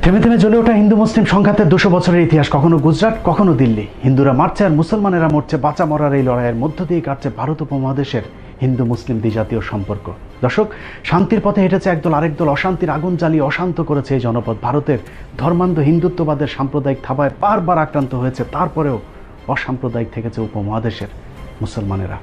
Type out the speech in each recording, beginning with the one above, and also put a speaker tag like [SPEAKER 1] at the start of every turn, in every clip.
[SPEAKER 1] থেমে থেমে জ্বলে ওঠা হিন্দু মুসলিম সংঘাতের 200 বছরের ইতিহাস, কখনো গুজরাট কখনো দিল্লি। হিন্দুরা মারছে আর মুসলমানেরা মরছে। বাঁচা মরার এই লড়াইয়ের মধ্য দিয়ে কাটছে ভারত উপমহাদেশের হিন্দু মুসলিম দ্বিজাতীয় সম্পর্ক। দর্শক, শান্তির পথে হেঁটেছে একদল, আরেক দল অশান্তির আগুন জ্বালিয়ে অশান্ত করেছে এই জনপদ। ভারতের ধর্মান্ধ হিন্দুত্ববাদের সাম্প্রদায়িক থাবায় বারবার আক্রান্ত হয়েছে, তারপরেও অসাম্প্রদায়িক থেকেছে উপমহাদেশের মুসলমানেরা।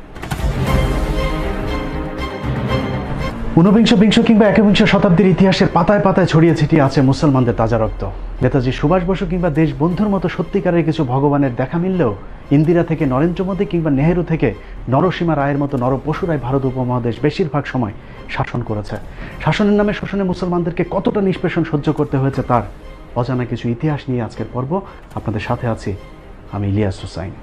[SPEAKER 1] ঊনবিংশ, বিংশ কিংবা একবিংশ শতাব্দীর ইতিহাসের পাতায় পাতায় ছড়িয়ে ছিটিয়ে আছে মুসলমানদের তাজা রক্ত। নেতাজি সুভাষ বসু কিংবা দেশবন্ধুর মতো সত্যিকারের কিছু ভগবানের দেখা মিললেও ইন্দিরা থেকে নরেন্দ্র মোদী কিংবা নেহেরু থেকে নরসীমা রায়ের মতো নরপশুরাই ভারত উপমহাদেশ বেশিরভাগ সময় শাসন করেছে। শাসনের নামে শোষণে মুসলমানদেরকে কতটা নিষ্পেষণ সহ্য করতে হয়েছে তার অজানা কিছু ইতিহাস নিয়ে আজকের পর্ব। আপনাদের সাথে আছি আমি ইলিয়াস হুসাইন।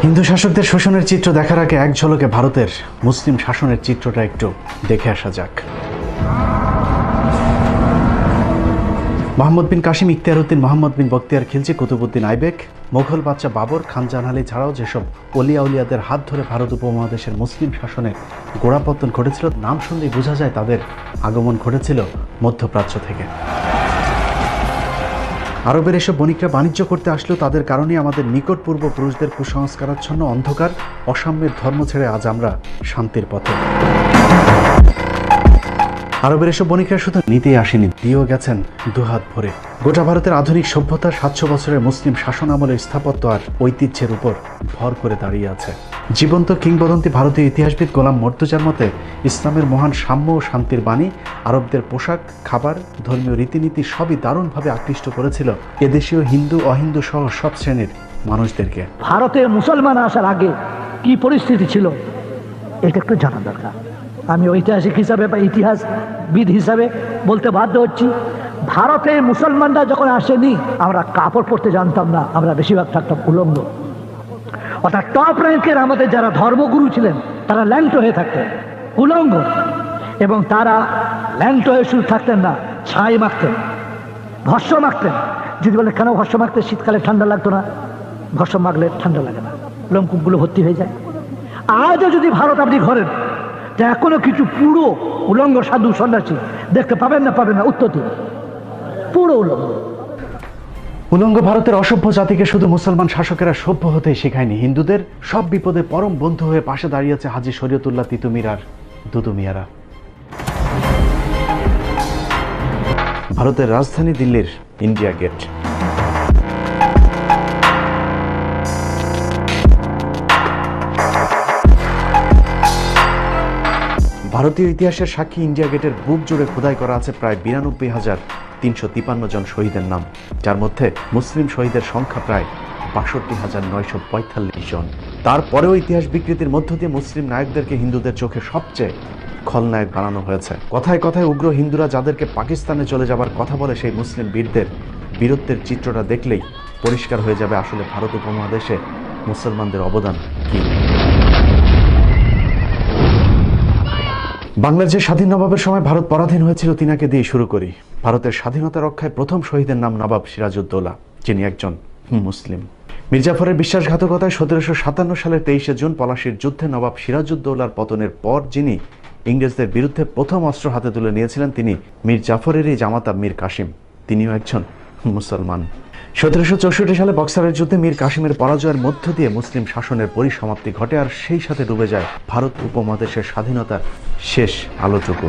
[SPEAKER 1] হিন্দু শাসকদের শোষণের চিত্র দেখার আগে এক ঝলকে ভারতের মুসলিম শাসনের চিত্রটা একটু দেখে আসা যাক। মোহাম্মদ বিন কাসিম, ইখতিয়ার উদ্দিন, মোহাম্মদ বিন বখতিয়ার খিলজি, কুতুবউদ্দিন আইবেক, মোগল বাদশাহ বাবর, খান জাহান আলী ছাড়াও যেসব অলিয়া উলিয়াদের হাত ধরে ভারত উপমহাদেশের মুসলিম শাসনের গোড়াপত্তন ঘটেছিল, নাম শুনলেই বোঝা যায় তাদের আগমন ঘটেছিল মধ্যপ্রাচ্য থেকে। আরবের এসব বণিকরা বাণিজ্য করতে আসলেও তাদের কারণে আমাদের নিকট পূর্বপুরুষদের কুসংস্কারাচ্ছন্ন অন্ধকার অসাম্যের ধর্ম ছেড়ে আজ আমরা শান্তির পথে। আরবের এসব বণিকরা শুধু নিতেই আসেনি, দিয়েও গেছেন দুহাত ভরে। গোটা ভারতের আধুনিক সভ্যতার 700 বছরের মুসলিম শাসন আমলের স্থাপত্য আর ঐতিহ্যের উপর ভর করে দাঁড়িয়ে আছে। জীবন্ত কিংবদন্তি ভারতীয় ইতিহাসবিদ গোলাম মর্তুজার মতে ইসলামের মহান সাম্য ও শান্তির বাণী আরবদের পোশাক, খাবার, ধর্মীয় রীতিনীতি সবই দারুণভাবে আকৃষ্ট করেছিল এদেশীয় হিন্দু অহিন্দু সহ সব শ্রেণীর মানুষদেরকে।
[SPEAKER 2] ভারতে মুসলমান আসার আগে কি পরিস্থিতি ছিল এটা একটু জানা দরকার। আমি ঐতিহাসিক হিসাবে বা ইতিহাসবিদ হিসাবে বলতে বাধ্য হচ্ছি, ভারতে মুসলমানরা যখন আসেনি আমরা কাপড় পরতে জানতাম না, আমরা বেশিরভাগ থাকতাম উলঙ্গ। অর্থাৎ টপ র্যাঙ্কের আমাদের যারা ধর্মগুরু ছিলেন তারা ল্যাংটো হয়ে থাকতেন, উলঙ্গ। এবং তারা ল্যাংটো হয়ে শুধু থাকতেন না, ছাই মাখতেন, ভস্য মাখতেন। যদি বলে কেন ভস্য মাখতে, শীতকালে ঠান্ডা লাগতো না, ভস্য মাখলে ঠান্ডা লাগে না, লোমকূপগুলো ভর্তি হয়ে যায়। আজও যদি ভারত আপনি ঘরেন, তা এখনো কিছু পুরো উলঙ্গ সাধু সন্ন্যাসী দেখতে পাবেন না, উত্তর দিন, পুরো উলঙ্গ।
[SPEAKER 1] উলঙ্গ ভারতের অসভ্য জাতিকে শুধু মুসলমান শাসকেরা সভ্য হতেই শেখায়নি, হিন্দুদের সব বিপদে পরম বন্ধু হয়ে পাশে দাঁড়িয়েছে হাজী শরীয়তুল্লাহ তিতুমির আর দুদু মিয়ারা। ভারতের রাজধানী দিল্লির ইন্ডিয়া গেট। ভারতীয় ইতিহাসের সাক্ষী ইন্ডিয়া গেটের বুক জুড়ে খোদাই করা আছে প্রায় 92,353 জন শহীদের নাম, যার মধ্যে মুসলিম শহীদের সংখ্যা প্রায় 62,945 জন। তারপরেও ইতিহাস বিকৃতির মধ্য দিয়ে মুসলিম নায়কদেরকে হিন্দুদের চোখে সবচেয়ে খলনায়ক বানানো হয়েছে। কথায় কথায় উগ্র হিন্দুরা যাদেরকে পাকিস্তানে চলে যাবার কথা বলে, সেই মুসলিম বীরদের বীরত্বের চিত্রটা দেখলেই পরিষ্কার হয়ে যাবে আসলে ভারত উপমহাদেশে মুসলমানদের অবদান কি। বাংলাদেশের স্বাধীন নবাবের সময় ভারত পরাধীন হয়েছিল তিনাকে দিয়ে শুরু করি। ভারতের স্বাধীনতা রক্ষায় প্রথম শহীদের নাম নবাব সিরাজউদ্দৌলা, যিনি একজন মুসলিম। মির্জাফরের বিশ্বাসঘাতকতায় 1757 সালের 23 জুন পলাশীর যুদ্ধে নবাব সিরাজউদ্দৌলার পতনের পর যিনি ইংরেজদের বিরুদ্ধে প্রথম অস্ত্র হাতে তুলে নিয়েছিলেন তিনি মীর জাফরেরই জামাতা মীর কাসিম, তিনিও একজন মুসলমান। 1764 সালে বক্সারের যুদ্ধে মীর কাসিমের পরাজয়ের মধ্য দিয়ে মুসলিম শাসনের পরিসমাপ্তি ঘটে, আর সেই সাথে ডুবে যায় ভারত উপমহাদেশের স্বাধীনতার শেষ আলোটুকু।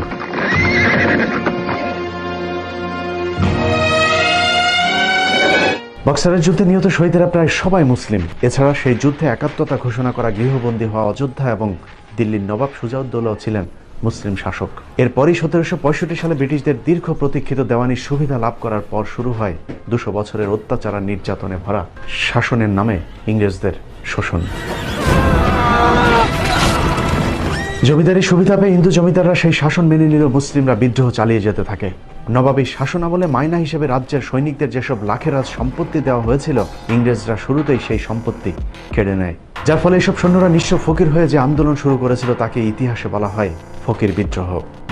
[SPEAKER 1] বক্সারের যুদ্ধে নিহত শহীদেরা প্রায় সবাই মুসলিম। এছাড়া সেই যুদ্ধে একাত্মতা ঘোষণা করা গৃহবন্দী হওয়া অযোধ্যা এবং দিল্লির নবাব সুজাউদ্দৌলাও ছিলেন মুসলিম শাসক। এরপরই 1765 সালে ব্রিটিশদের দীর্ঘ প্রতীক্ষিত দেওয়ানির সুবিধা লাভ করার পর শুরু হয় 200 বছরের অত্যাচার আর নির্যাতনে ভরা শাসনের নামে ইংরেজদের শোষণ। জমিদারি সুবিধা পেয়ে হিন্দু জমিদাররা সেই শাসন মেনে নিলেও মুসলিমরা বিদ্রোহ চালিয়ে যেতে থাকে। নবাবী শাসন আমলে মাইনা হিসেবে রাজ্যের সৈনিকদের যেসব লাখেরাজ সম্পত্তি দেওয়া হয়েছিল, ইংরেজরা শুরুতেই সেই সম্পত্তি কেড়ে নেয়, যার ফলে এসব সৈন্যরা নিঃস্ব ফকির হয়ে যে আন্দোলন শুরু করেছিল তাকে ইতিহাসে বলা হয় ফকির বিদ্রোহ।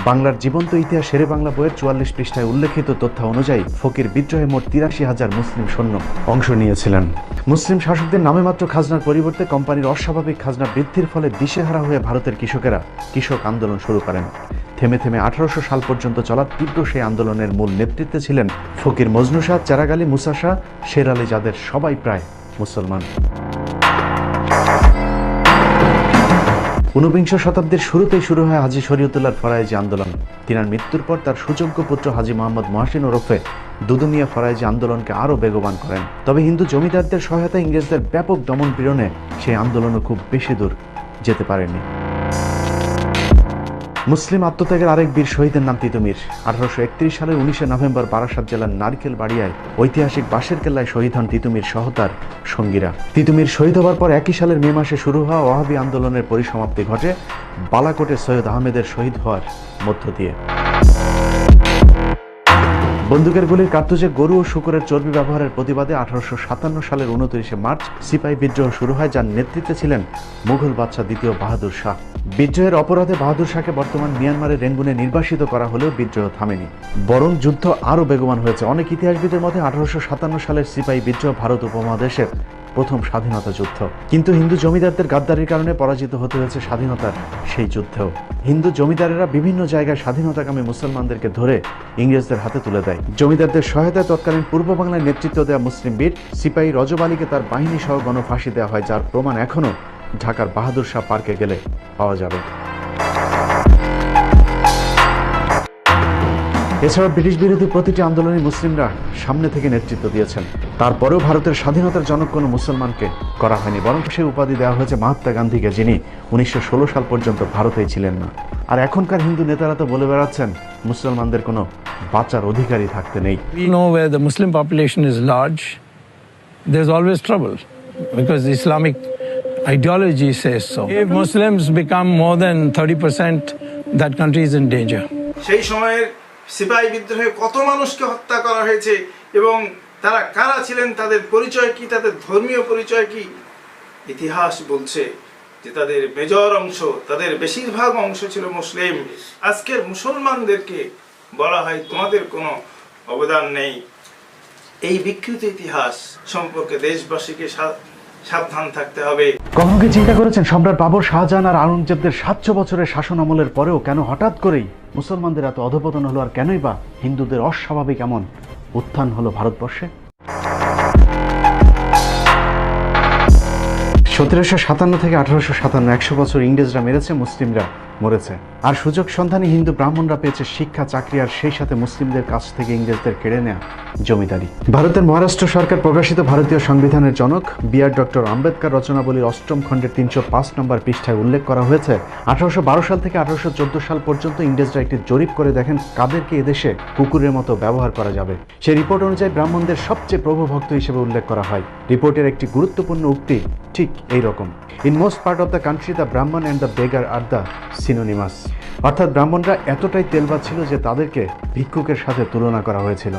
[SPEAKER 1] বাংলার জীবন্ত ইতিহাস শেরে বাংলা বইয়ের 44 পৃষ্ঠায় উল্লেখিত তথ্য অনুযায়ী ফকির বিদ্রোহে মোট 83,000 মুসলিম সৈন্য অংশ নিয়েছিলেন। মুসলিম শাসকদের নামে মাত্র খাজনার পরিবর্তে কোম্পানির অস্বাভাবিক খাজনা বৃদ্ধির ফলে দিশেহারা হয়ে ভারতের কৃষকেরা কৃষক আন্দোলন শুরু করেন। থেমে থেমে 1800 সাল পর্যন্ত চলা তীব্র সেই আন্দোলনের মূল নেতৃত্বে ছিলেন ফকির মজনু শাহ, চেরাগ আলী, মুসা শাহ, শের আলী, যাদের সবাই প্রায় মুসলমান। ঊনবিংশ শতাব্দীর শুরুতেই শুরু হয় হাজী শরীয়তুল্লাহর ফরায়েজি আন্দোলন। তিনার মৃত্যুর পর তার সুযোগ্য পুত্র হাজী মোহাম্মদ মহসিন ওরফে দুদু মিয়া ফরায়েজি আন্দোলনকে আরও বেগবান করেন। তবে হিন্দু জমিদারদের সহায়তায় ইংরেজদের ব্যাপক দমন পীড়নে সেই আন্দোলনও খুব বেশি দূর যেতে পারেনি। মুসলিম আত্মত্যাগের আরেক বীর শহীদের নাম তিতুমির। 1831 সালের 19 নভেম্বর বারাসাত জেলার নারকেল বাড়িয়ায় ঐতিহাসিক বাঁশের কেল্লায় শহীদ হন তিতুমির সহ তার সঙ্গীরা। তিতুমির শহীদ হওয়ার পর একই সালের মে মাসে শুরু হওয়া ওয়াহাবি আন্দোলনের পরিসমাপ্তি ঘটে বালাকোটে সৈয়দ আহমেদের শহীদ হওয়ার মধ্য দিয়ে। বন্দুকের গুলির কার্তুজে গরু ও শূকরের চর্বি ব্যবহারের প্রতিবাদে 1857 সালের 29 মার্চ সিপাহী বিদ্রোহ শুরু হয়, যার নেতৃত্বে ছিলেন মুঘল বাদশাহ দ্বিতীয় বাহাদুর শাহ। বিদ্রোহের অপরাধে বাহাদুর শাহকে বর্তমান মিয়ানমারের রেঙ্গুনে নির্বাসিত করা হলেও বিদ্রোহ থামেনি, বরং যুদ্ধ আরও বেগবান হয়েছে। অনেক ইতিহাসবিদের মতে 1857 সালের সিপাহী বিদ্রোহ ভারত উপমহাদেশের প্রথম স্বাধীনতা যুদ্ধ। কিন্তু হিন্দু জমিদারদের গাদ্দারির কারণে পরাজিত হতে হয়েছে স্বাধীনতার সেই যুদ্ধেও। হিন্দু জমিদারেরা বিভিন্ন জায়গায় স্বাধীনতাকামী মুসলমানদেরকে ধরে ইংরেজদের হাতে তুলে দেয়। জমিদারদের সহায়তায় তৎকালীন পূর্ব বাংলায় নেতৃত্ব দেওয়া মুসলিম বীর সিপাহী রজব আলীকে তার বাহিনী সহ গণফাঁসি দেওয়া হয়, যার প্রমাণ এখনও ঢাকার বাহাদুর শাহ পার্কে গেলে পাওয়া যাবে। এছাড়া ব্রিটিশ বিরোধী প্রতিটি আন্দোলনে মুসলিমরা সামনে থেকে নেতৃত্ব দিয়েছেন। তারপরেও ভারতের স্বাধীনতার জনক কোনো মুসলমানকে করা হয়নি, বরং সেই উপাধি দেওয়া হয়েছে মহাত্মা গান্ধীকে, যিনি 1916 সাল পর্যন্ত ভারতেই ছিলেন না। আর এখনকার হিন্দু নেতারা তো বলে বেড়াচ্ছেন মুসলমানদের কোনো বাঁচার অধিকারই থাকতে নেই।
[SPEAKER 3] We know where the Muslim population is large, there's always trouble because the Islamic ideology says so. If Muslims become more than 30%, that country is in danger.
[SPEAKER 4] সেই সময়ের সিপাহী বিদ্রোহে কত মানুষকে হত্যা করা হয়েছে এবং তারা কারা ছিলেন, তাদের পরিচয় কি, তাদের ধর্মীয় পরিচয় কি, ইতিহাস বলছে যে তাদের মেজর অংশ, তাদের বেশিরভাগ অংশ ছিল মুসলিম। আজকের মুসলমানদেরকে বলা হয় তোমাদের কোনো অবদান নেই। এই বিকৃত ইতিহাস সম্পর্কে দেশবাসীকে সাবধান থাকতে হবে।
[SPEAKER 1] কখনো কি চিন্তা করেছেন সম্রাট বাবর, শাহজাহান আর আওরঙ্গজেবদের 700 বছরের শাসন আমলের পরেও কেন হঠাৎ করেই মুসলমানদের এত অধপতন হলো, আর কেনই বা হিন্দুদের অস্বাভাবিক এমন উত্থান হলো ভারতবর্ষে? 1757 থেকে 1857, 100 বছর ইংরেজরা মেরেছে, মুসলিমরা মরেছে। আর সুযোগ সন্ধানী হিন্দু ব্রাহ্মণরা পেয়েছে শিক্ষা, চাকরি, আর সেই সাথে মুসলিমদের কাছ থেকে ইংরেজদের কেড়ে নেয়া জমিদারি। ভারতের মহারাষ্ট্র সরকার প্রকাশিত ভারতীয় সংবিধানের জনক বিআর ডক্টর আম্বেদকর রচনাবলীর 8ম খণ্ডের 305 নম্বর পৃষ্ঠায় উল্লেখ করা হয়েছে 1812 সাল থেকে 1814 সাল পর্যন্ত ইংরেজরা একটি জরিপ করে দেখেন কাদেরকে এদেশে কুকুরের মতো ব্যবহার করা যাবে। সেই রিপোর্ট অনুযায়ী ব্রাহ্মণদের সবচেয়ে প্রভুভক্ত হিসেবে উল্লেখ করা হয়। রিপোর্টের একটি গুরুত্বপূর্ণ উক্তি ঠিক এই রকম: in most part of the country the Brahmin and the beggar are the synonymous. অর্থাৎ ব্রাহ্মণরা এতটাই তেলবাজ ছিল যে তাদেরকে ভিক্ষুকের সাথে তুলনা করা হয়েছিল।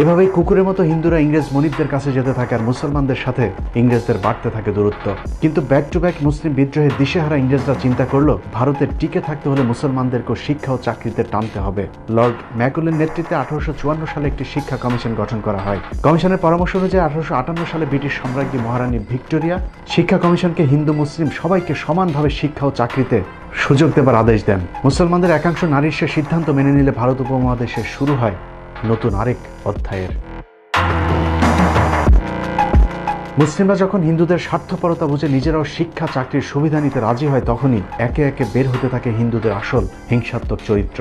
[SPEAKER 1] এভাবেই কুকুরের মতো হিন্দুরা ইংরেজ মনিবদের কাছে যেতে থাকে, আর মুসলমানদের সাথে ইংরেজদের বাড়তে থাকে দূরত্ব। কিন্তু ব্যাক টু ব্যাক মুসলিম বিদ্রোহের দিশেহারা ইংরেজরা চিন্তা করলো ভারতের টিকে থাকতে হলে মুসলমানদেরকে শিক্ষা ও চাকরিতে টানতে হবে। লর্ড ম্যাকুলের নেতৃত্বে 1854 সালে একটি শিক্ষা কমিশন গঠন করা হয়। কমিশনের পরামর্শ অনুযায়ী 1858 সালে ব্রিটিশ সম্রাজ্ঞী মহারানী ভিক্টোরিয়া শিক্ষা কমিশনকে হিন্দু মুসলিম সবাইকে সমানভাবে শিক্ষা ও চাকরিতে সুযোগ দেবার আদেশ দেন। মুসলমানদের একাংশ নারীর সে সিদ্ধান্ত মেনে নিলে ভারত উপমহাদেশে শুরু হয় নতুন আরেক অধ্যায়ের। মুসলিমরা যখন হিন্দুদের স্বার্থপরতা বুঝে নিজেরাও শিক্ষা, চাকরির সুবিধা নিতে রাজি হয়, তখনই একে একে বের হতে থাকে হিন্দুদের আসল হিংসাত্মক চরিত্র।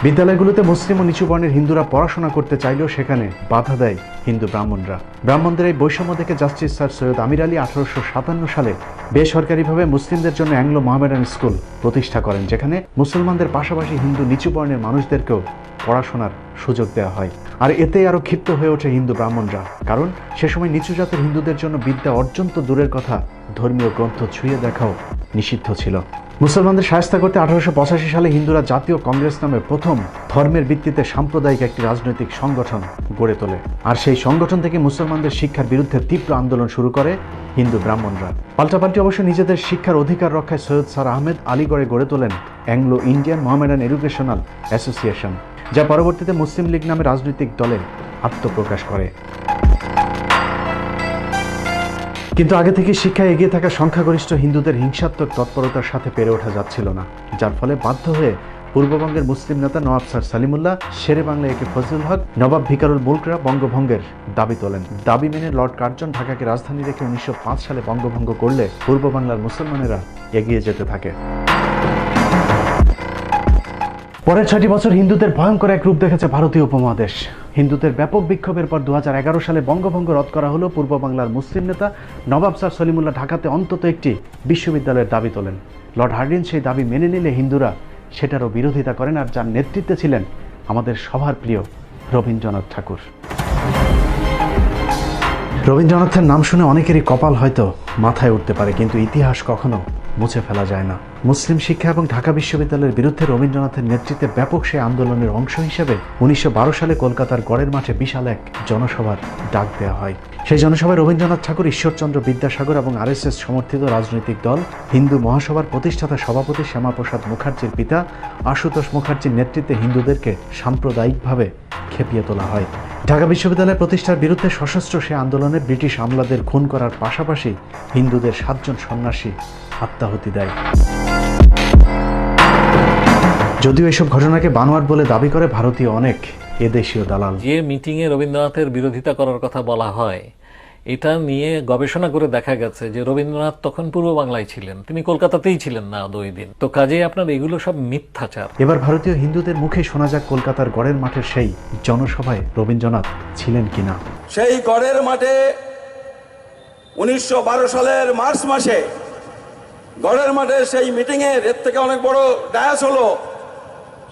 [SPEAKER 1] বিদ্যালয়গুলোতে মুসলিম ও নিচু বর্ণের হিন্দুরা পড়াশোনা করতে চাইলেও সেখানে বাধা দেয় হিন্দু ব্রাহ্মণরা। ব্রাহ্মণদের এই বৈষম্য দেখে জাস্টিস স্যার সৈয়দ আমির আলী 1857 সালে বেসরকারিভাবে মুসলিমদের জন্য অ্যাংলো মোহামেডান স্কুল প্রতিষ্ঠা করেন, যেখানে মুসলমানদের পাশাপাশি হিন্দু নিচু বর্ণের মানুষদেরকেও পড়াশোনার সুযোগ দেওয়া হয়। আর এতে আরও ক্ষিপ্ত হয়ে ওঠে হিন্দু ব্রাহ্মণরা, কারণ সে সময় নিচু জাতের হিন্দুদের জন্য বিদ্যা অর্জন তো দূরের কথা, ধর্মীয় গ্রন্থ ছুঁয়ে দেখাও নিষিদ্ধ ছিল। মুসলমানদের শায়েস্তা করতে 1885 সালে হিন্দুরা জাতীয় কংগ্রেস নামে প্রথম ধর্মের ভিত্তিতে সাম্প্রদায়িক একটি রাজনৈতিক সংগঠন গড়ে তোলে। আর সেই সংগঠন থেকে মুসলমানদের শিক্ষার বিরুদ্ধে তীব্র আন্দোলন শুরু করে হিন্দু ব্রাহ্মণরা। পাল্টাপাল্টি অবশ্য নিজেদের শিক্ষার অধিকার রক্ষায় সৈয়দ স্যার আহমেদ আলীগড়ে গড়ে তোলেন Anglo Indian Mohammedan educational association, যা পরবর্তীতে মুসলিম লীগ নামে রাজনৈতিক দলে আত্মপ্রকাশ করে। কিন্তু আগে থেকে শিক্ষায় এগিয়ে থাকা সংখ্যাগরিষ্ঠ হিন্দুদের হিংসাত্মক তৎপরতার সাথে পেরে ওঠা যাচ্ছিল না, যার ফলে বাধ্য হয়ে পূর্ববঙ্গের মুসলিম নেতা নওয়াব স্যার সলিমুল্লাহ, শেরে বাংলা একে ফজলুল হক, নবাব ভিকারুল মুলকরা বঙ্গভঙ্গের দাবি তোলেন। দাবি মেনে লর্ড কার্জন ঢাকাকে রাজধানী রেখে 1905 সালে বঙ্গভঙ্গ করলে পূর্ব বাংলার মুসলমানেরা এগিয়ে যেতে থাকে। পরের 6টি বছর হিন্দুদের ভয়ঙ্কর এক রূপ দেখেছে ভারতীয় উপমহাদেশ। হিন্দুদের ব্যাপক বিক্ষোভের পর 2011 সালে বঙ্গভঙ্গ রদ করা হলো। পূর্ব বাংলার মুসলিম নেতা নবাব স্যার সলিমুল্লাহ ঢাকাতে অন্তত একটি বিশ্ববিদ্যালয়ের দাবি তোলেন। লর্ড হার্ডিঞ্জ সেই দাবি মেনে নিলে হিন্দুরা সেটারও বিরোধিতা করেন, আর যার নেতৃত্বে ছিলেন আমাদের সবার প্রিয় রবীন্দ্রনাথ ঠাকুর। রবীন্দ্রনাথের নাম শুনে অনেকেরই কপাল হয়তো মাথায় উঠতে পারে, কিন্তু ইতিহাস কখনো মুছে ফেলা যায় না। মুসলিম শিক্ষা এবং ঢাকা বিশ্ববিদ্যালয়ের বিরুদ্ধে রবীন্দ্রনাথের নেতৃত্বে ব্যাপক সেই আন্দোলনের অংশ হিসেবে 1912 সালে কলকাতার গড়ের মাঠে বিশাল এক জনসভার ডাক দেওয়া হয়। সেই জনসভায় রবীন্দ্রনাথ ঠাকুর, ঈশ্বরচন্দ্র বিদ্যাসাগর এবং RSS সমর্থিত রাজনৈতিক দল হিন্দু মহাসভার প্রতিষ্ঠাতা সভাপতি শ্যামাপ্রসাদ মুখার্জির পিতা আশুতোষ মুখার্জির নেতৃত্বে হিন্দুদেরকে সাম্প্রদায়িকভাবে খেপিয়ে তোলা হয়। ঢাকা বিশ্ববিদ্যালয় প্রতিষ্ঠার বিরুদ্ধে সশস্ত্র সে আন্দোলনে ব্রিটিশ আমলাদের খুন করার পাশাপাশি হিন্দুদের 7 জন সন্ন্যাসী আত্মাহুতি দেয়। যদিও এসব ঘটনাকে বানোয়াট বলে দাবি করে ভারতীয় অনেক এদেশীয় দালাল।
[SPEAKER 5] যে মিটিংয়ে রবীন্দ্রনাথের বিরোধিতা করার কথা বলা হয়, এটা নিয়ে গবেষণা করে দেখা গেছে যে রবীন্দ্রনাথ তখন পূর্ব বাংলায় ছিলেন, তিনি কলকাতাতেই ছিলেন না 2 দিন। তো কাজেই আপনার এগুলো সব মিথ্যাচার।
[SPEAKER 1] এবার ভারতীয় হিন্দুদের মুখে শোনা যাক কলকাতার গড়ের মাঠের সেই জনসভায় রবীন্দ্রনাথ ছিলেন কিনা।
[SPEAKER 6] সেই গড়ের মাঠে 1912 সালের মার্চ মাসে গড়ের মাঠে সেই মিটিংয়ের এর থেকে অনেক বড় ডায়াস হলো,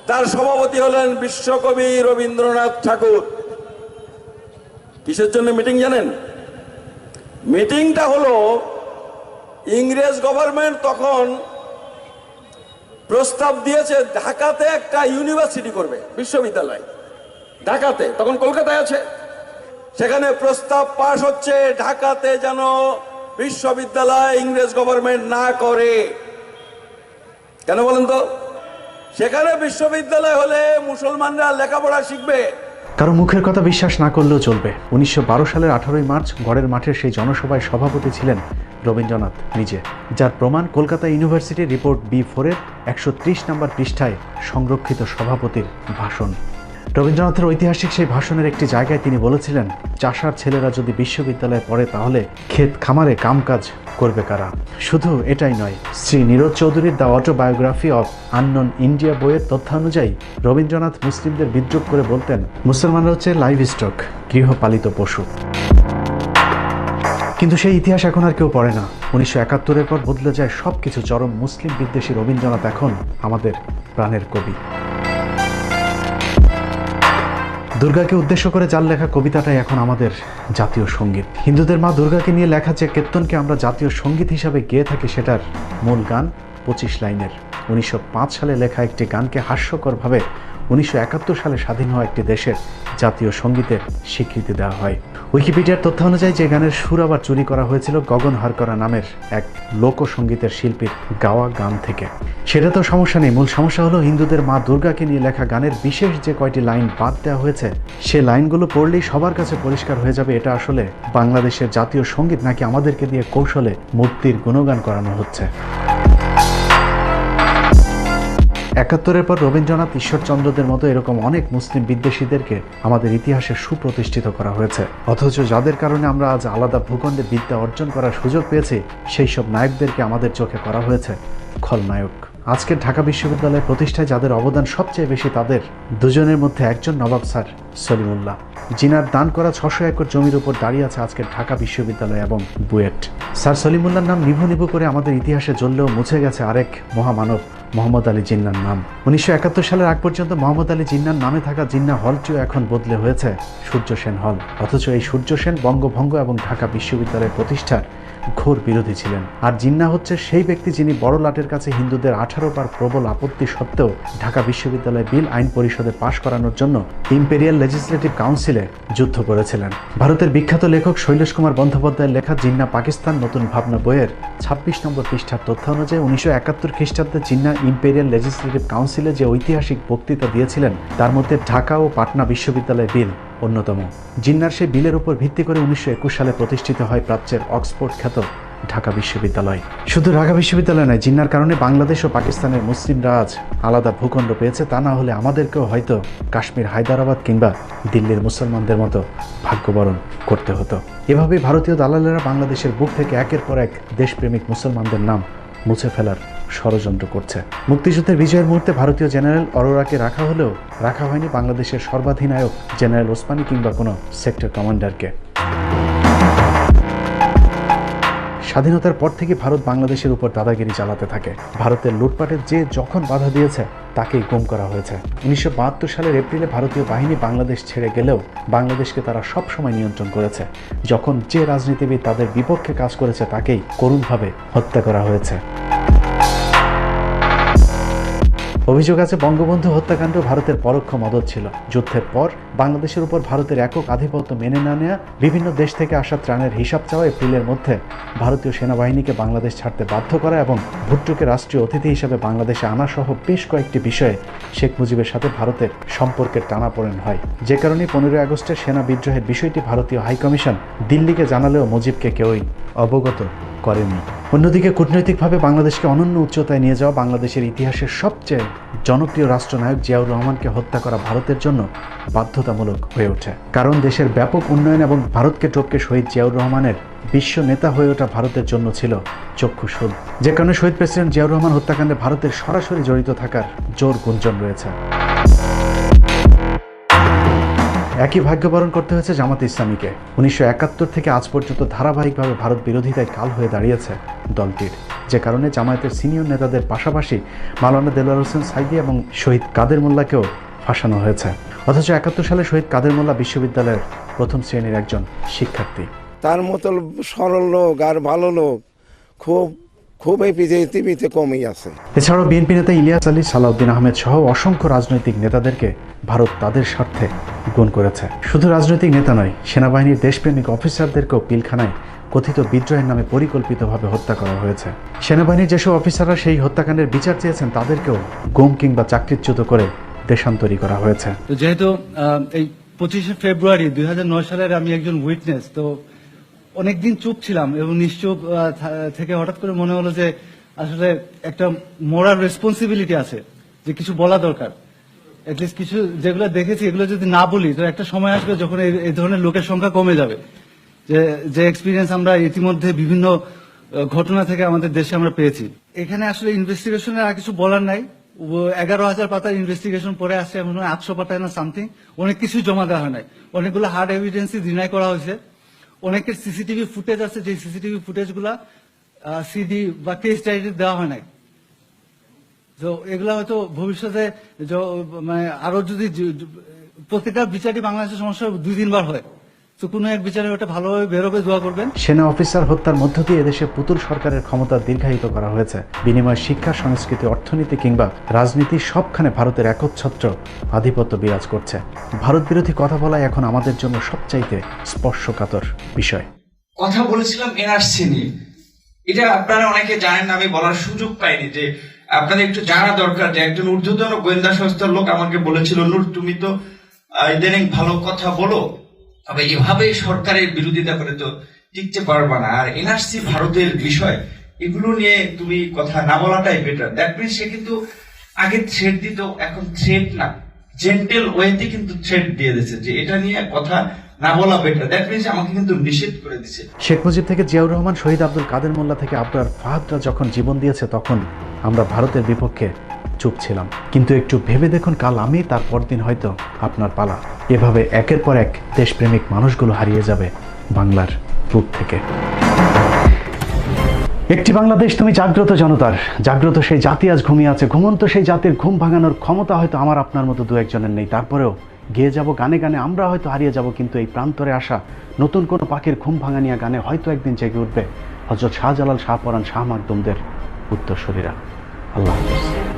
[SPEAKER 6] তার সভাপতি হলেন বিশ্বকবি রবীন্দ্রনাথ ঠাকুর। কিসের জন্য মিটিং জানেন? মিটিংটা হলো ইংরেজ গভর্নমেন্ট তখন প্রস্তাব দিয়েছে ঢাকাতে একটা ইউনিভার্সিটি করবে, বিশ্ববিদ্যালয় ঢাকাতে, তখন কলকাতায় আছে। সেখানে প্রস্তাব পাশ হচ্ছে ঢাকাতে যেন বিশ্ববিদ্যালয় ইংরেজ গভর্নমেন্ট না করে। কেন বলেন তো? সেখানে বিশ্ববিদ্যালয় হলে মুসলমানরা লেখাপড়া শিখবে।
[SPEAKER 1] কারো মুখের কথা বিশ্বাস না করলেও চলবে। 1912 সালের 18 মার্চ গড়ের মাঠের সেই জনসভায় সভাপতি ছিলেন রবীন্দ্রনাথ নিজে, যার প্রমাণ কলকাতা ইউনিভার্সিটির রিপোর্ট B4-এর 130 নম্বর পৃষ্ঠায় সংরক্ষিত সভাপতির ভাষণ। রবীন্দ্রনাথের ঐতিহাসিক সেই ভাষণের একটি জায়গায় তিনি বলেছিলেন, চাষার ছেলেরা যদি বিশ্ববিদ্যালয়ে পড়ে তাহলে ক্ষেত খামারে কামকাজ করবে কারা। শুধু এটাই নয়, শ্রী নীরজ চৌধুরীর the autobiography of unknown India বইয়ের তথ্যানুযায়ী রবীন্দ্রনাথ মুসলিমদের বিদ্রুপ করে বলতেন, মুসলমানরা হচ্ছে লাইভ স্টক, গৃহপালিত পশু। কিন্তু সেই ইতিহাস এখন আর কেউ পড়ে না। 1971-এর পর বদলে যায় সবকিছু। চরম মুসলিম বিদ্বেষী রবীন্দ্রনাথ এখন আমাদের প্রাণের কবি। দুর্গাকে উদ্দেশ্য করে যার লেখা কবিতাটাই এখন আমাদের জাতীয় সঙ্গীত। হিন্দুদের মা দুর্গাকে নিয়ে লেখা যে কীর্তনকে আমরা জাতীয় সঙ্গীত হিসাবে গেয়ে থাকি, সেটার মূল গান 25 লাইনের। 1905 সালে লেখা একটি গানকে হাস্যকরভাবে 1971 সালে স্বাধীন হওয়া একটি দেশের জাতীয় সঙ্গীতের স্বীকৃতি দেওয়া হয়। উইকিপিডিয়ার তথ্য অনুযায়ী যে গানের সুর আবার চুরি করা হয়েছিল গগন হারকরা নামের এক লোকসঙ্গীতের শিল্পীর গাওয়া গান থেকে। সেটা তো সমস্যা নেই, মূল সমস্যা হলো হিন্দুদের মা দুর্গাকে নিয়ে লেখা গানের বিশেষ যে কয়টি লাইন বাদ দেওয়া হয়েছে, সে লাইনগুলো পড়লেই সবার কাছে পরিষ্কার হয়ে যাবে এটা আসলে বাংলাদেশের জাতীয় সঙ্গীত নাকি আমাদেরকে দিয়ে কৌশলে মূর্তির গুণগান করানো হচ্ছে। 71-এর পর রবীন্দ্রনাথ, ঈশ্বরচন্দ্রদের মতো এরকম অনেক মুসলিম বিদ্বেষীদেরকে আমাদের ইতিহাসে সুপ্রতিষ্ঠিত করা হয়েছে, অথচ যাদের কারণে আমরা আজ আলাদা ভূখণ্ডে বিদ্যা অর্জন করার সুযোগ পেয়েছি, সেই সব নায়কদেরকে আমাদের চোখে করা হয়েছে খলনায়ক। আজকের ঢাকা বিশ্ববিদ্যালয় প্রতিষ্ঠায় যাদের অবদান সবচেয়ে বেশি, তাদের দুজনের মধ্যে একজন নবাব স্যার সলিমুল্লাহ, জিনার দান করা 600 একর জমির উপর দাঁড়িয়ে আছে আজকের ঢাকা বিশ্ববিদ্যালয় এবং বুয়েট। স্যার সলিমুল্লাহর নাম নিভু নিভু করে আমাদের ইতিহাসে জ্বললেও মুছে গেছে আরেক মহামানব মোহাম্মদ আলী জিন্নার নাম। 1971 সালের আগ পর্যন্ত মোহাম্মদ আলী জিন্নার নামে থাকা জিন্না হলটিও এখন বদলে হয়েছে সূর্য সেন হল। অথচ এই সূর্য সেন বঙ্গভঙ্গ এবং ঢাকা বিশ্ববিদ্যালয় প্রতিষ্ঠার ঘোর বিরোধী ছিলেন। আর জিন্নাহ হচ্ছে সেই ব্যক্তি যিনি বড় লাটের কাছে হিন্দুদের 18 বার প্রবল আপত্তি সত্ত্বেও ঢাকা বিশ্ববিদ্যালয় বিল আইন পরিষদে পাশ করানোর জন্য ইম্পেরিয়াল লেজিসলেটিভ কাউন্সিলে যুদ্ধ করেছিলেন। ভারতের বিখ্যাত লেখক শৈলেশ কুমার বন্দ্যোপাধ্যায়ের লেখা জিন্নাহ পাকিস্তান নতুন ভাবনা বইয়ের 26 নম্বর পৃষ্ঠার তথ্য অনুযায়ী 1971 খ্রিস্টাব্দে জিন্নাহ ইম্পেরিয়াল লেজিসলেটিভ কাউন্সিলে যে ঐতিহাসিক বক্তৃতা দিয়েছিলেন তার মধ্যে ঢাকা ও পাটনা বিশ্ববিদ্যালয় বিল অন্যতম। জিন্নাহর সেই বিলের উপর ভিত্তি করে 1921 সালে প্রতিষ্ঠিত হয় প্রাচ্যের অক্সফোর্ড খ্যাত ঢাকা বিশ্ববিদ্যালয়। শুধু ঢাকা বিশ্ববিদ্যালয় নয়, জিন্নাহর কারণে বাংলাদেশ ও পাকিস্তানের মুসলিমরা আজ আলাদা ভূখণ্ড পেয়েছে। তা না হলে আমাদেরকেও হয়তো কাশ্মীর, হায়দ্রাবাদ কিংবা দিল্লির মুসলমানদের মতো ভাগ্যবরণ করতে হতো। এভাবেই ভারতীয় দালালেরা বাংলাদেশের বুক থেকে একের পর এক দেশপ্রেমিক মুসলমানদের নাম মুছে ফেলার ষড়যন্ত্র করছে। মুক্তিযুদ্ধের বিজয়ের মুহূর্তে ভারতীয় জেনারেল অরোরাকে রাখা হলেও রাখা হয়নি বাংলাদেশের সর্বাধিনায়ক জেনারেল ওসমানী কিংবা কোনো সেক্টর কমান্ডারকে। স্বাধীনতার পর থেকে ভারত বাংলাদেশের উপর দাদাগিরি চালাতে থাকে। ভারতের লুটপাটের যে যখন বাধা দিয়েছে তাকেই গুম করা হয়েছে। 1972 সালের এপ্রিলে ভারতীয় বাহিনী বাংলাদেশ ছেড়ে গেলেও বাংলাদেশকে তারা সবসময় নিয়ন্ত্রণ করেছে। যখন যে রাজনীতিবিদ তাদের বিপক্ষে কাজ করেছে তাকেই করুণভাবে হত্যা করা হয়েছে। অভিযোগ আছে বঙ্গবন্ধু হত্যাকাণ্ড ভারতের পরোক্ষ মদত ছিল। যুদ্ধের পর বাংলাদেশের উপর ভারতের একক আধিপত্য মেনে না নেওয়া, বিভিন্ন দেশ থেকে আসা ত্রাণের হিসাব চাওয়া, এপ্রিলের মধ্যে ভারতীয় সেনাবাহিনীকে বাংলাদেশ ছাড়তে বাধ্য করা এবং ভুট্টোকে রাষ্ট্রীয় অতিথি হিসেবে বাংলাদেশে আনা সহ বেশ কয়েকটি বিষয়ে শেখ মুজিবের সাথে ভারতের সম্পর্কের টানাপোড়েন হয়। যে কারণে 15 আগস্টের সেনা বিদ্রোহের বিষয়টি ভারতীয় হাইকমিশন দিল্লিকে জানালেও মুজিবকে কেউই অবগত করেনি। অন্যদিকে কূটনৈতিকভাবে বাংলাদেশকে অনন্য উচ্চতায় নিয়ে যাওয়া বাংলাদেশের ইতিহাসের সবচেয়ে জনপ্রিয় রাষ্ট্রনায়ক জিয়াউর রহমানকে হত্যা করা ভারতের জন্য বাধ্যতামূলক হয়ে ওঠে। কারণ দেশের ব্যাপক উন্নয়ন এবং ভারতকে টপকে শহীদ জিয়াউর রহমানের বিশ্ব নেতা হয়ে ওঠা ভারতের জন্য ছিল চক্ষুশূল। যে কারণে শহীদ প্রেসিডেন্ট জিয়াউর রহমান হত্যাকাণ্ডে ভারতের সরাসরি জড়িত থাকার জোর গুঞ্জন রয়েছে। একই ভাগ্যবরণ করতে হয়েছে জামাত ইসলামীকে। 1971 থেকে আজ পর্যন্ত ধারাবাহিকভাবে ভারত বিরোধিতায় কাল হয়ে দাঁড়িয়েছে দলটির। যে কারণে জামায়াতের সিনিয়র নেতাদের পাশাপাশি মাওলানা দেলোয়ার হোসেন সাইদি এবং শহীদ কাদের মোল্লাকেও ফাঁসানো হয়েছে। অথচ 71 সালে শহীদ কাদের মোল্লা বিশ্ববিদ্যালয়ের প্রথম শ্রেণীর একজন শিক্ষার্থী।
[SPEAKER 7] তার মতো সরল লোক আর ভালো লোক খুব এই পৃথিবীতে কমই আছে।
[SPEAKER 1] এছাড়াও বিএনপি নেতা ইলিয়াস আলী, সালাউদ্দিন আহমেদ সহ অসংখ্য রাজনৈতিক নেতাদেরকে ভারত তাদের স্বার্থে গুণ করেছে। শুধু রাজনৈতিক নেতা নয়, সেনাবাহিনীর দেশপ্রেমিক অফিসারদেরকেও পিলখানায় কথিত বিদ্রোহের নামে পরিকল্পিতভাবে হত্যা করা হয়েছে। সেনাবাহিনীর যেসব অফিসাররা সেই হত্যাকাণ্ডের বিচার চেয়েছেন তাদেরকেও গুম কিংবা চাকরিচ্যুত করে দেশান্তরী করা হয়েছে।
[SPEAKER 8] তো যেহেতু এই 25শে ফেব্রুয়ারি 2009 সালের আমি একজন উইটনেস, তো অনেকদিন চুপ ছিলাম এবং নিশ্চুপ থেকে হঠাৎ করে মনে হলো যে আসলে একটা মোরাল রেসপন্সিবিলিটি আছে, যে কিছু বলা দরকার। এটলিস্ট কিছু যেগুলো দেখেছি এগুলো যদি না বলি তো একটা সময় আসবে যখন এই ধরনের লোকের সংখ্যা কমে যাবে। যে এক্সপিরিয়েন্স আমরা ইতিমধ্যে বিভিন্ন ঘটনা থেকে আমাদের দেশে আমরা পেয়েছি। এখানে আসলে ইনভেস্টিগেশনের আর কিছু বলার নাই। 11,000 পাতার ইনভেস্টিগেশন পরে আসছে, এমন 800 পাতায় না সামথিং, অনেক কিছুই জমা দেওয়া হয় নাই। অনেকগুলো হার্ড এভিডেন্সই ডিনাই করা হয়েছে। অনেকের সিসিটিভি ফুটেজ আছে, যে সিসিটিভি ফুটেজগুলা সিডি বা কেস ডায়েরি দেওয়া হয় নাই। তো এগুলা হয়তো ভবিষ্যতে মানে আরো যদি প্রত্যেকটা বিচারই বাংলাদেশের সমস্যা 2-3 বার হয়, তো কোনো এক বিচারে ওটা ভালোভাবে বেরোবে, দোয়া করবেন।
[SPEAKER 1] সেনা অফিসার হত্যার মধ্য দিয়ে এদেশে পুতুল সরকারের ক্ষমতা দীর্ঘায়িত করা হয়েছে। বিনিময়ে শিক্ষা, সংস্কৃতি, অর্থনীতি কিংবা রাজনীতি সবখানে ভারতের একচ্ছত্র আধিপত্য বিরাজ করছে। ভারত বিরোধী কথা বলাই এখন আমাদের জন্য সবচাইতে স্পর্শকাতর বিষয়।
[SPEAKER 9] কথা বলেছিলাম এনআরসি নিয়ে, এটা আপনারা অনেকে জানেন না, আমি বলার সুযোগ পাইনি, যে আপনাদের একটু জানা দরকার। যে একজন ঊর্ধ্বতন গোয়েন্দা সংস্থার লোক আমাকে বলেছিল, নূর তুমি তো ইদানিং ভালো কথা বলো, তবে এভাবে সরকারের বিরোধিতা করে তো টিকতে পারবা না। আর এনআরসি ভারতের বিষয়, এগুলো নিয়ে তুমি কথা না বলাটাই বেটার। দ্যাট মিনস সে কিন্তু আগে থ্রেট দিত, এখন থ্রেট না, জেন্টেল ওয়েতে কিন্তু থ্রেট দিয়ে দিয়েছে যে এটা নিয়ে কথা না বলা বেটার। দ্যাট মিনস আমাকে কিন্তু নিষেধ করে দিছে।
[SPEAKER 1] শেখ মুজিব থেকে জিয়াউর রহমান, শহীদ আব্দুল কাদের মোল্লা থেকে আবরার ফাহাদরা যখন জীবন দিয়েছে তখন আমরা ভারতের বিপক্ষে চুপ ছিলাম। কিন্তু একটু ভেবে দেখুন, কাল আমি, তার পরদিন হয়তো আপনার পালা। এভাবে একের পর এক দেশপ্রেমিক মানুষগুলো হারিয়ে যাবে বাংলার বুক থেকে। একটি বাংলাদেশ তুমি জাগ্রত জনতার, জাগ্রত সেই জাতি আজ ঘুমিয়ে আছে। ঘুমন্ত সেই জাতির ঘুম ভাঙানোর ক্ষমতা হয়তো আমার আপনার মতো 2-1 নেই। তারপরেও গেয়ে যাব গানে গানে, আমরা হয়তো হারিয়ে যাব, কিন্তু এই প্রান্তরে আসা নতুন কোনো পাখির ঘুম ভাঙানিয়া গানে হয়তো একদিন জেগে উঠবে হযরত শাহজালাল, শাহপরাণ, শাহ মাকদুমদের উত্তরসূরিরা। আল্লাহ হাফেজ।